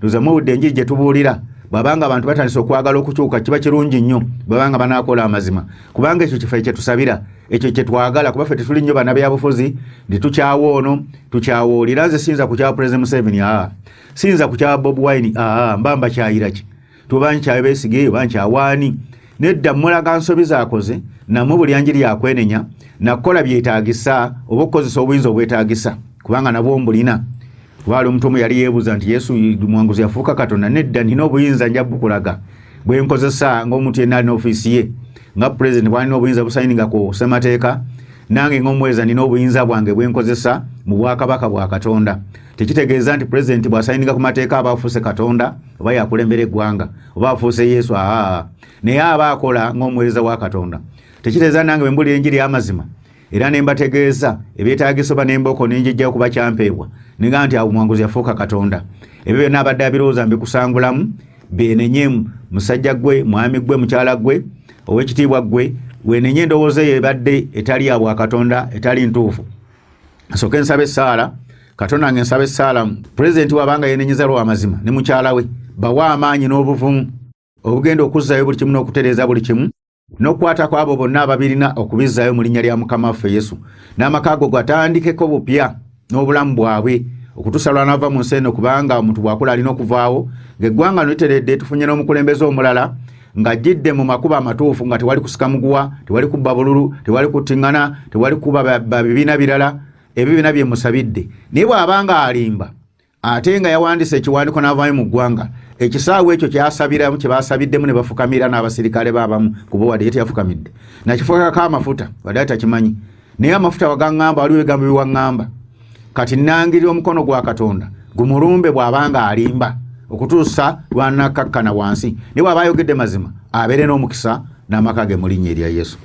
ndoza muwudde enjiri gye tubuulira bwabanga abantu batandise okwagala okukyuka kiba kirungi nnyo bwabanga banaakola amazima kubanga ekyo kifo kye tusabira ekyo kye twagala kuba ffe tetuli nnyo bana byabufuzi ndi tukyawa ono tukyawulira nze sinza ku kya President Museveni sinza ku kya Bobi Wine mbamba kyayira ki tuba nkyawe Besigye bankyawaani nedda mulaga nsobi zaakoze namwe buli anjiri yakwenenya nakola byetaagisa oba okukozesa obuyinza obwetaagisa kubanga nabwo mbulina wali omuntu omu yali yeebuuza nti Yesu mwanguzi yafuuka Katonda nedda nina obuyinza nja bukulaga bwe nkozesa ng'omuntu yenna alina ofiisi ye nga President bwalina obuyinza busayininga ku ssemateeka nange ng'omuweereza nina obuyinza bwange bwe nkozesa mu bwakabaka bwa Katonda tekitegeeza nti President bw'asayininga ku mateeka aba afuuse Katonda oba yakulembera eggwanga oba afuuse Yesu naye aba akola ng'omuweereza wa Katonda tekitegeeza nange bwe mbulira enjiri y'amazima era ne mbategeeza ebyetaagisa oba n'emboko n'enjijja okuba kyampeebwa niga nti awo mwanguzi yafuuka Katonda ebyo byonna abadde abirowooza mbikusangulamu beenenyemu musajja gwe mwami gwe mukyala gwe ow'ekitiibwa gwe weenenye endowooza eyo ebadde etali ya bwa Katonda etali ntuufu asooke nsaba essaala Katonda nange nsaba essaala pulezidenti wabanga yeenenyeza lw'amazima ne mukyala we bawa amaanyi n'obuvumu obugenda okuzzayo buli kimu n'okutereeza buli kimu n'okukwata kwabo bonna ababirina okubizzaayo mu linnya lya Mukama waffe Yesu n'amaka go gatandikeko bupya n'obulamu bwabwe okutuusa lw'anaava mu nsi eno kubanga omuntu bw'akula alina okuvaawo ng'eggwanga literedde tufunye n'omukulembeze omulala ng'ajjidde mu makubo amatuufu nga tewali kusika muguwa tewali kubba bululu tewali kuttiŋŋana tewali kuba bibiina birala ebibiina bye musabidde naye bw'abanga alimba ate nga yawandiise ekiwandiiko n'avaayo mu ggwanga ekisaawe ekyo kyasabiramu kye baasabiddemu ne bafukamira n'abasirikale baabamu kuba wadde ye teyafukamidde nakifukako amafuta wadde atakimanyi naye amafuta wagaŋŋamba waliwo ebigambo biwaŋŋamba kati nangirira omukono gwa Katonda gumulumbe bw'abanga alimba okutuusa lw'anakkakkana wansi naye bw'aba ayogedde mazima abeere n'omukisa n'amaka ge mu linnya erya Yesu.